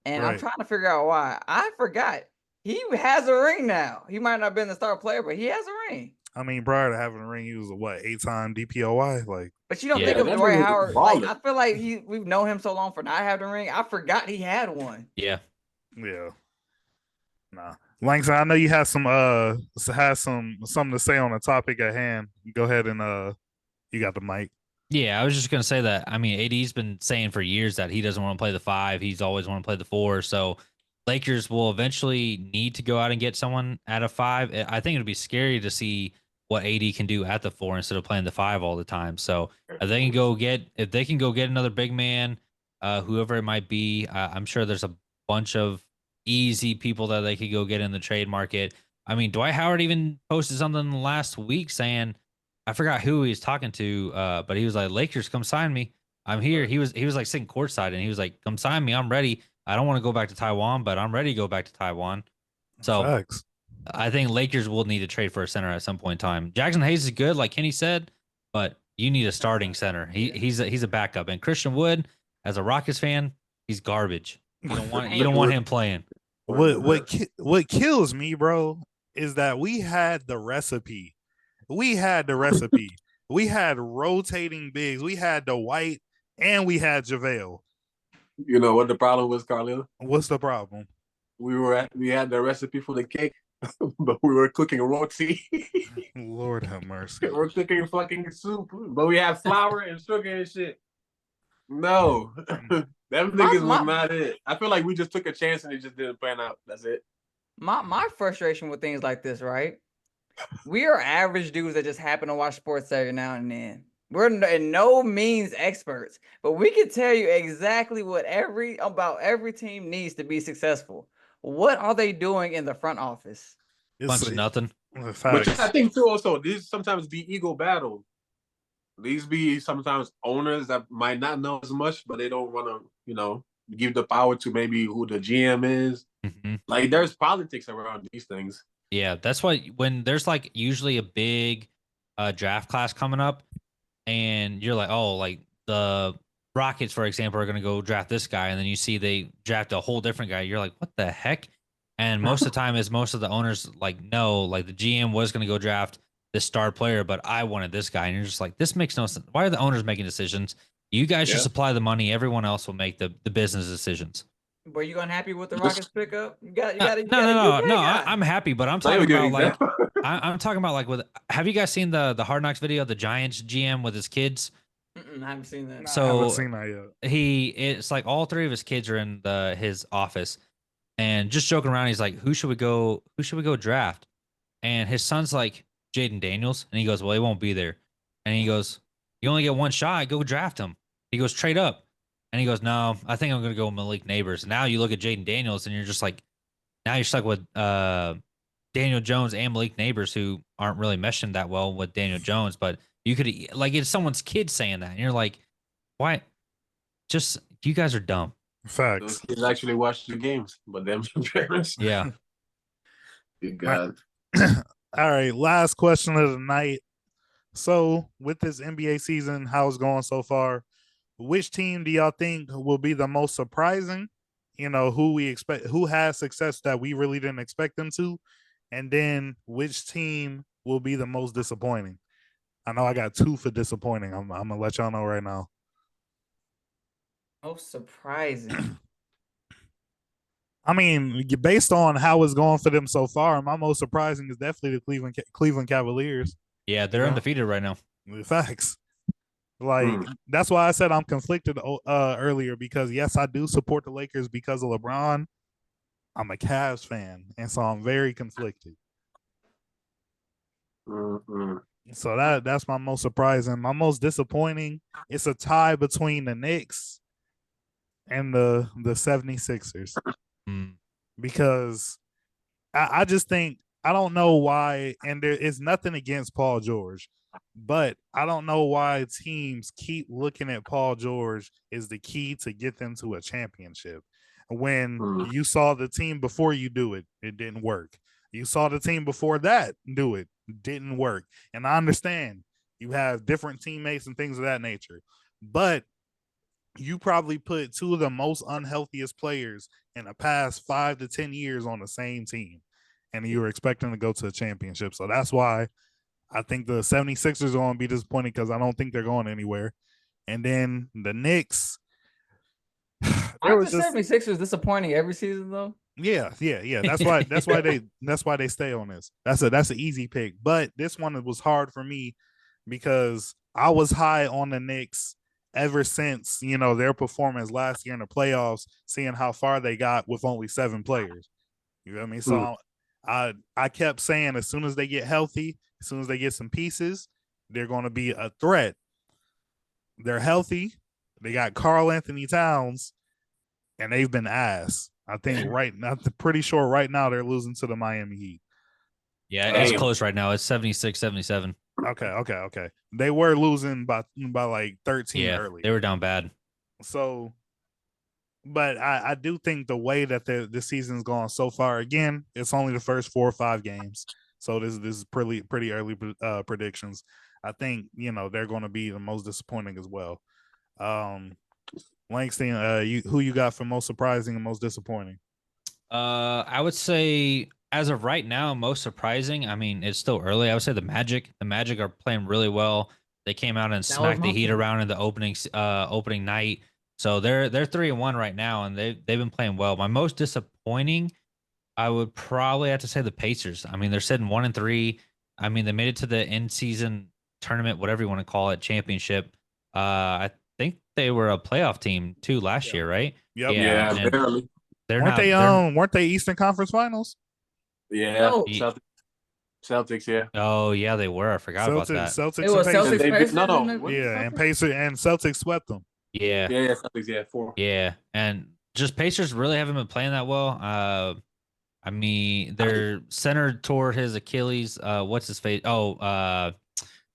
D: And right. I'm trying to figure out why. I forgot. He has a ring now. He might not have been the star player, but he has a ring.
B: I mean, prior to having a ring, he was a 8-time DPOY.
D: But you don't think of Dwight Howard. I feel like we've known him so long for not having a ring. I forgot he had one.
C: Yeah.
B: Yeah. Nah. Langston, I know you have something to say on the topic at hand. Go ahead and you got the mic.
C: Yeah, I was just gonna say that. I mean, AD's been saying for years that he doesn't want to play the 5. He's always want to play the 4. So Lakers will eventually need to go out and get someone at a 5. I think it'd be scary to see what AD can do at the 4 instead of playing the 5 all the time. So if they can go get another big man, whoever it might be, I'm sure there's a bunch of easy people that they could go get in the trade market. I mean, Dwight Howard even posted something last week saying, I forgot who he was talking to, but he was like, Lakers, come sign me. I'm here. He was like sitting courtside and he was like, come sign me. I'm ready. I don't want to go back to Taiwan, but I'm ready to go back to Taiwan. So
B: Facts.
C: I think Lakers will need to trade for a center at some point in time. Jackson Hayes is good, like Kenny said, but you need a starting center. He's a backup. And Christian Wood, as a Rockets fan, he's garbage. You don't want him playing.
B: What kills me, bro, is that we had the recipe. We had rotating bigs. We had Dwight and we had JaVale.
E: You know what the problem was, Carlin?
B: What's the problem?
E: We had the recipe for the cake, but we were cooking roti.
B: Lord have mercy.
E: We're cooking fucking soup, but we have flour and sugar and shit. No, them niggas was not it. I feel like we just took a chance and it just didn't pan out. That's it.
D: My frustration with things like this, right? We are average dudes that just happen to watch sports every now and then. We're in no means experts, but we can tell you exactly what about every team needs to be successful. What are they doing in the front office?
C: Bunch of nothing.
E: But I think too also these sometimes be ego battle. These be sometimes owners that might not know as much, but they don't want to, give the power to maybe who the GM is.
C: Mm-hmm.
E: Like there's politics around these things.
C: Yeah, that's why when there's like usually a big draft class coming up, and you're like, oh, like the Rockets, for example, are going to go draft this guy, and then you see they draft a whole different guy. You're like, what the heck? And most of the time is most of the owners like, no, like the GM was going to go draft this star player, but I wanted this guy. And you're just like, this makes no sense. Why are the owners making decisions? You guys should supply the money. Everyone else will make the business decisions.
D: Were you unhappy with the Rockets pickup? No.
C: I'm happy, but I'm talking about like I'm talking about like with. Have you guys seen the Hard Knocks video? The Giants GM with his kids.
D: I haven't seen that.
B: So I haven't seen that yet.
C: It's like all 3 of his kids are in his office, and just joking around. He's like, "Who should we go draft?" And his son's like Jaden Daniels, and he goes, "Well, he won't be there." And he goes, "You only get one shot. Go draft him." He goes, "Trade up." And he goes, "No, I think I'm going to go with Malik Neighbors." Now you look at Jaden Daniels and you're just like, now you're stuck with Daniel Jones and Malik Neighbors, who aren't really meshing that well with Daniel Jones. But you could, like, it's someone's kid saying that. And you're like, why? Just, you guys are dumb.
B: Facts.
E: Those kids actually watch the games, but them parents.
C: Yeah.
E: Good God.
B: All right, last question of the night. So, with this NBA season, how it's going so far, which team do y'all think will be the most surprising? Who has success that we really didn't expect them to? And then which team will be the most disappointing? I know I got 2 for disappointing. I'm going to let y'all know right now.
D: Most surprising.
B: I mean, based on how it's going for them so far, my most surprising is definitely the Cleveland Cavaliers.
C: Yeah, they're undefeated right now.
B: Facts. Like, that's why I said I'm conflicted earlier, because yes, I do support the Lakers because of LeBron. I'm a Cavs fan, and so I'm very conflicted. So that's my most surprising. My most disappointing, it's a tie between the Knicks and the 76ers. Because I just think, I don't know why, and there is nothing against Paul George, but I don't know why teams keep looking at Paul George as the key to get them to a championship. When you saw the team before you do it, it didn't work. You saw the team before that do it, didn't work. And I understand you have different teammates and things of that nature, but you probably put 2 of the most unhealthiest players in the past 5 to 10 years on the same team, and you were expecting to go to a championship. So that's why I think the 76ers are going to be disappointed, because I don't think they're going anywhere. And then the Knicks.
D: Aren't the 76ers disappointing every season though?
B: Yeah. That's why they stay on this. That's an easy pick. But this one was hard for me because I was high on the Knicks ever since, their performance last year in the playoffs, seeing how far they got with only 7 players. You know what I mean? So I kept saying as soon as they get healthy, as soon as they get some pieces, they're going to be a threat. They're healthy. They got Karl Anthony Towns, and they've been ass. I think I'm pretty sure right now they're losing to the Miami Heat.
C: Yeah, it's close right now. It's 76-77.
B: Okay. They were losing by like 13 early.
C: They were down bad.
B: So, but I do think the way that the season's gone so far, again, it's only the first 4 or 5 games. So this is pretty early predictions. I think, they're going to be the most disappointing as well. Langston, who you got for most surprising and most disappointing?
C: I would say as of right now, most surprising. I mean, it's still early. I would say the Magic. The Magic are playing really well. They came out and smacked the Heat around in the opening night. So they're 3-1 right now, and they've been playing well. My most disappointing, I would probably have to say the Pacers. I mean, they're sitting 1-3. I mean, they made it to the end season tournament, whatever you want to call it, championship. I think they were a playoff team too last year, right?
B: Yep.
E: Yeah, barely.
B: Weren't they Eastern Conference Finals?
E: Yeah,
D: No.
E: Celtics, yeah.
C: Oh yeah, they were. I forgot about that.
B: Celtics.
D: It was
B: and Pacers.
D: Celtics. Pacers
B: And Pacers and Celtics swept them.
C: Yeah.
E: Yeah, Celtics, yeah, 4.
C: Yeah, and just Pacers really haven't been playing that well. I mean, they're centered toward his Achilles. What's his face? Oh,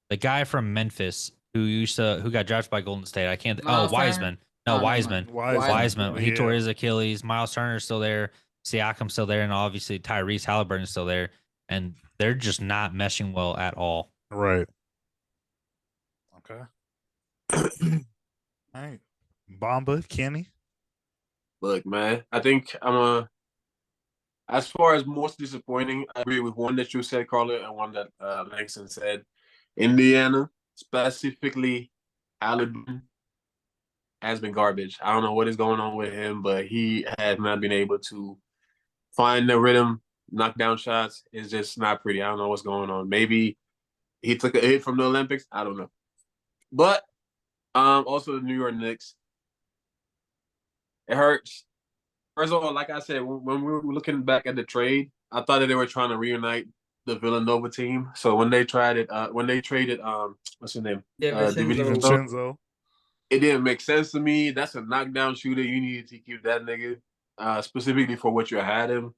C: the guy from Memphis who got drafted by Golden State. I can't. Wiseman. No, Wiseman. Wiseman. He tore his Achilles. Miles Turner's still there. Siakam's still there, and obviously Tyrese Halliburton's still there. And they're just not meshing well at all.
B: Right. Okay. All right. Bamba, Kenny.
E: Look, man, I think as far as most disappointing, I agree with one that you said, Carla, and one that Langston said. Indiana, specifically Halliburton, has been garbage. I don't know what is going on with him, but he has not been able to find the rhythm, knock down shots. It's just not pretty. I don't know what's going on. Maybe he took a hit from the Olympics. I don't know. But also the New York Knicks. It hurts. First of all, like I said, when we were looking back at the trade, I thought that they were trying to reunite the Villanova team. So when they traded what's his name?
B: DiVincenzo.
E: It didn't make sense to me. That's a knockdown shooter. You needed to keep that nigga, specifically for what you had him.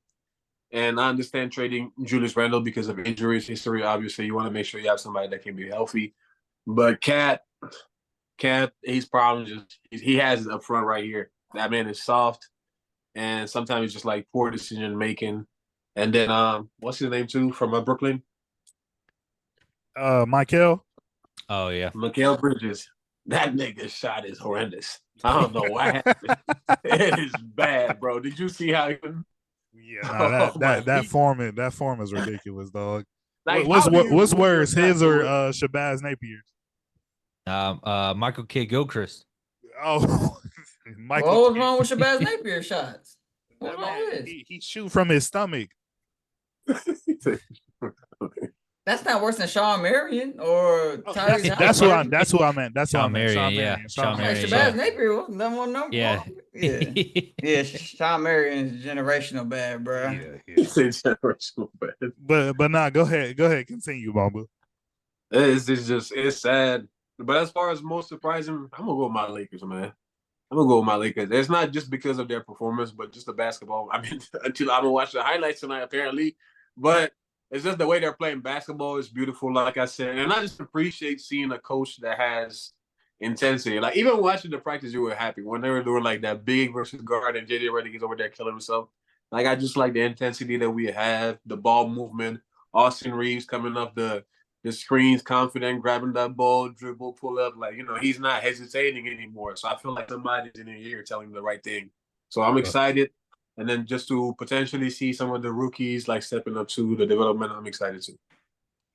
E: And I understand trading Julius Randle because of injuries history. Obviously, you want to make sure you have somebody that can be healthy. But Cat, he's probably he has it up front right here. That man is soft, and sometimes it's just like poor decision making. And then what's his name too from Brooklyn?
B: Michael.
C: Oh yeah,
E: Mikal Bridges. That nigga's shot is horrendous. I don't know what happened. It is bad, bro. Did you see how he?
B: Yeah, that form is ridiculous, dog.
E: Like,
B: what's worse, his or Shabazz Napier's?
C: Michael Kidd Gilchrist.
B: Oh, Michael.
D: What was wrong with Shabazz Napier shots? What's wrong with this?
B: He shoot from his stomach.
D: That's not worse than Sean Marion or Tyrese.
B: That's who I meant. That's
C: Sean
B: who I meant.
C: Marion, yeah. Sean Marion.
D: Shabazz Napier was number.
C: Yeah.
D: Yeah. Sean Marion is generational bad, bro.
B: Yeah.
E: generational bad.
B: But nah, go ahead, continue, Bamba.
E: It's sad. But as far as most surprising, I'm gonna go with my Lakers, man. I'm gonna go with my Lakers. It's not just because of their performance, but just the basketball. I mean, until I'm gonna watch the highlights tonight, apparently. But it's just the way they're playing basketball is beautiful, like I said. And I just appreciate seeing a coach that has intensity. Like, even watching the practice, you were happy when they were doing like that big versus guard and JJ Redick is over there killing himself. Like, I just like the intensity that we have, the ball movement, Austin Reeves coming up the screens, confident, grabbing that ball, dribble, pull up. Like, he's not hesitating anymore. So I feel like somebody's in here telling him the right thing. So I'm excited. And then just to potentially see some of the rookies like stepping up to the development, I'm excited too.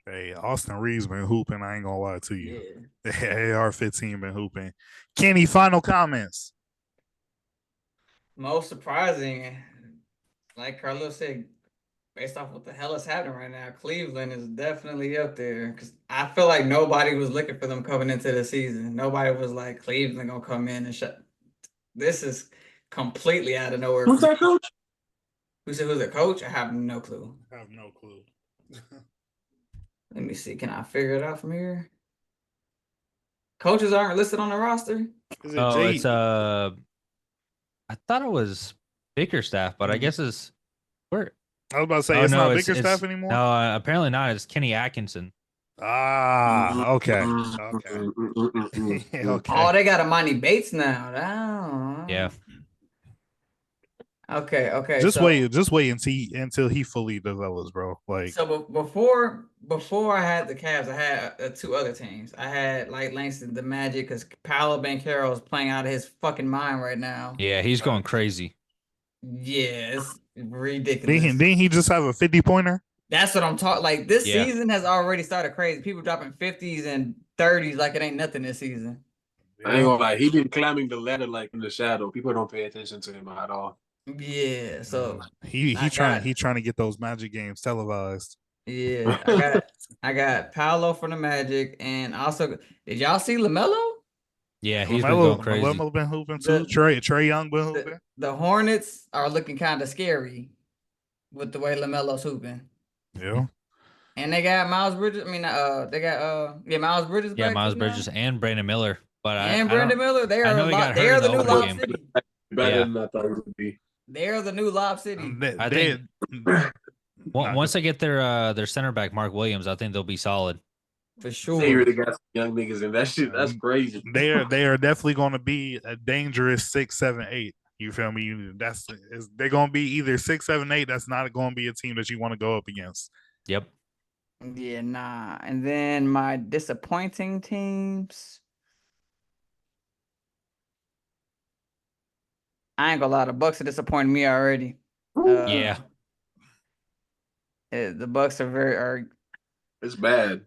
B: Hey, Austin Reeves been hooping. I ain't gonna lie to you. Yeah. AR-15 been hooping. Kenny, final comments.
D: Most surprising, like Carlos said, based off what the hell is happening right now, Cleveland is definitely up there because I feel like nobody was looking for them coming into the season. Nobody was like Cleveland gonna come in and shut. This is completely out of nowhere.
E: Who's that coach?
D: Who's the coach? I have no clue.
B: I have no clue.
D: Let me see. Can I figure it out from here? Coaches aren't listed on the roster.
B: Is it
C: Oh,
B: Jay?
C: it's I thought it was Bickerstaff, but I guess it's where.
B: I was about to say
C: Oh,
B: it's
C: no,
B: not Bickerstaff
C: it's
B: anymore.
C: No, apparently not. It's Kenny Atkinson.
B: Ah, okay, okay, okay.
D: Oh, they got Amani Bates now. Oh.
C: Yeah.
D: Okay.
B: Just wait until he fully develops, bro. Like,
D: So before I had the Cavs, I had two other teams. I had like Langston, the Magic, because Paolo Banchero is playing out of his fucking mind right now.
C: Yeah, he's going crazy.
D: Yeah, it's ridiculous.
B: didn't he just have a 50-pointer?
D: That's what I'm talking. Like this
C: Yeah.
D: season has already started crazy. People dropping 50s and 30s like it ain't nothing this season.
E: I ain't gonna lie, he been climbing the ladder like in the shadow. People don't pay attention to him at all.
D: Yeah, so
B: He
D: I
B: trying
D: got-
B: to get those Magic games televised.
D: yeah, I got Paolo for the Magic, and also did y'all see LaMelo?
C: Yeah, he's been going crazy.
B: LaMelo been hooping too. Trey Young been hooping.
D: The Hornets are looking kind of scary with the way LaMelo's hooping.
B: Yeah.
D: And they got Miles Bridges. I mean, they got Miles Bridges.
C: Yeah,
D: back
C: Miles
D: too now.
C: Bridges and Brandon Miller. But
D: And
C: I
D: Brandon
C: don't-
D: Miller. They
C: I
D: are
C: know he got
D: they
C: hurt
D: are
C: in
D: the
C: the
D: new
C: opening
D: Lob
C: game.
D: City.
E: Better
C: Yeah.
E: than I thought it would be.
D: They are the new Lob City.
C: I think once they get their center back Mark Williams, I think they'll be solid.
D: For sure.
E: They really got some young niggas in that shit. That's crazy.
B: they are definitely going to be a dangerous 6, 7, 8. You feel me? They're going to be either 6, 7, 8. That's not going to be a team that you want to go up against.
C: Yep.
D: Yeah, nah. And then my disappointing teams. I ain't gonna lie, the Bucks are disappointing me already.
C: Yeah.
D: The Bucks are
E: It's bad.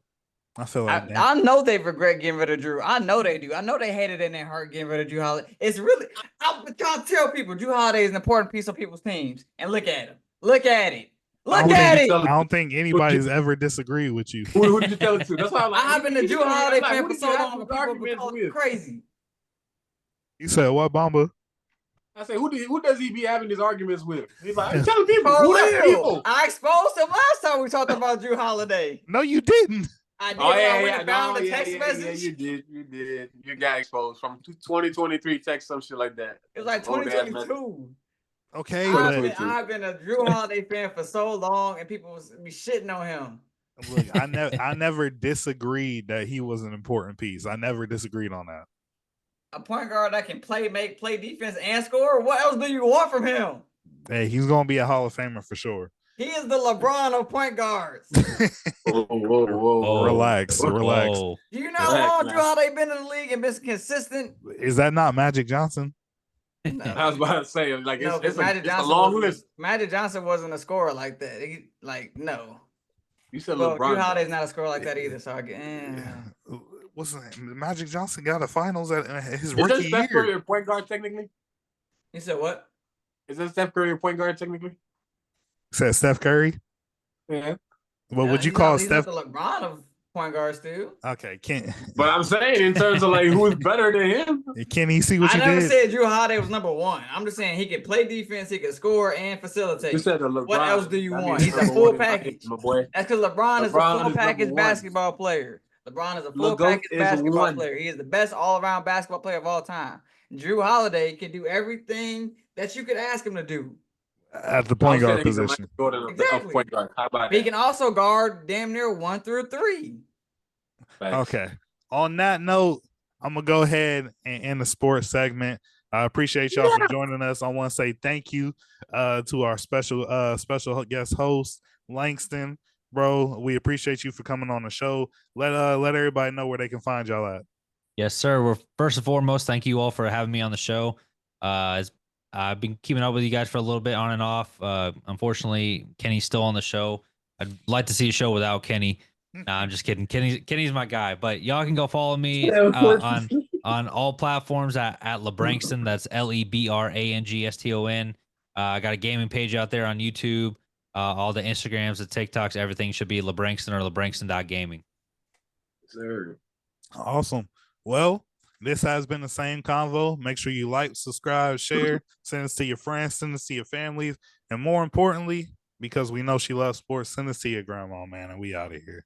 B: I feel like
D: I know they regret getting rid of Drew. I know they do. I know they hated it in their heart getting rid of Drew Holiday. It's really I'm trying to tell people Drew Holiday is an important piece of people's teams. And look at him. Look at it. Look at it.
B: I don't think anybody's ever disagreed with you.
E: Who did you tell it to? That's why I'm like,
D: I've been a Drew Holiday fan
E: who
D: for
E: did
D: so
E: you have
D: long.
E: these
D: People
E: arguments
D: call
E: with?
D: it crazy.
B: You said what, Bamba?
E: I say, who does he be having these arguments with? He's like, I'm telling people,
D: For
E: who that
D: real.
E: people?
D: I exposed him last time we talked about Drew Holiday.
B: No, you didn't.
D: I did.
E: Oh
D: when I
E: yeah,
D: went
E: yeah,
D: and found
E: no,
D: the
E: yeah,
D: text
E: yeah,
D: message.
E: you did. You got exposed from 2023 text, some shit like that.
D: It was like
E: Old ass
D: 2022.
B: Okay,
D: I've been a Drew Holiday fan for so long, and people was be shitting on him.
B: look, I never disagreed that he was an important piece. I never disagreed on that.
D: A point guard that can play defense, and score. What else do you want from him?
B: Hey, he's gonna be a Hall of Famer for sure.
D: He is the LeBron of point guards.
E: Whoa.
B: Relax.
C: Whoa.
D: Do you know how
E: Relax,
D: long
E: man.
D: Drew Holiday been in the league and been consistent?
B: Is that not Magic Johnson?
E: I was about to say, like,
D: No,
E: it's
D: Magic
E: a
D: Johnson
E: long
D: wasn't-
E: list.
D: Magic Johnson wasn't a scorer like that. No.
E: You said
D: Well, Drew
E: LeBron.
D: Holiday's not a scorer like that either. So I get.
B: What's the name? Magic Johnson got a finals at his
E: Is that
B: rookie
E: Steph Curry
B: year.
E: a point guard technically?
D: You said what?
E: Is that Steph Curry a point guard technically?
B: Said Steph Curry.
E: Yeah.
B: What would you
D: He's
B: call
D: not
B: Steph?
D: the LeBron of point guards too.
B: Okay, can't
E: But I'm saying in terms of like who's better than him.
B: can he see what
D: I
B: you
D: never
B: did?
D: said Drew Holiday was number one. I'm just saying he could play defense, he could score and facilitate.
E: You said the LeBron.
D: What else do you
E: That
D: want?
E: means
D: He's a
E: number
D: full
E: one in my
D: package.
E: head, my boy.
D: That's because LeBron is a
E: LeBron
D: full
E: is
D: package
E: number one.
D: basketball player. LeBron is a full
E: LeGoat
D: package
E: is
D: basketball
E: one.
D: player. He is the best all-around basketball player of all time. Drew Holiday can do everything that you could ask him to do.
B: At the point guard
E: He's a
B: position.
E: Michael Jordan of
D: Exactly.
E: point guard. How about
D: He
E: that?
D: can also guard damn near 1 through 3.
E: Facts.
B: Okay. On that note, I'm gonna go ahead and end the sports segment. I appreciate y'all for joining us. I want to say thank you to our special guest host, Langston. Bro, we appreciate you for coming on the show. Let everybody know where they can find y'all at.
C: Yes, sir. Well, first and foremost, thank you all for having me on the show. I've been keeping up with you guys for a little bit on and off. Unfortunately, Kenny's still on the show. I'd like to see a show without Kenny. Nah, I'm just kidding. Kenny's my guy. But y'all can go follow me on all platforms at lebrangston. That's Lebrangston. I got a gaming page out there on YouTube. All the Instagrams, the TikToks, everything should be lebrangston or lebrangston.gaming.
E: Sir.
B: Awesome. Well, this has been the same convo. Make sure you like, subscribe, share, send this to your friends, send this to your families, and more importantly, because we know she loves sports, send this to your grandma, man, and we out of here.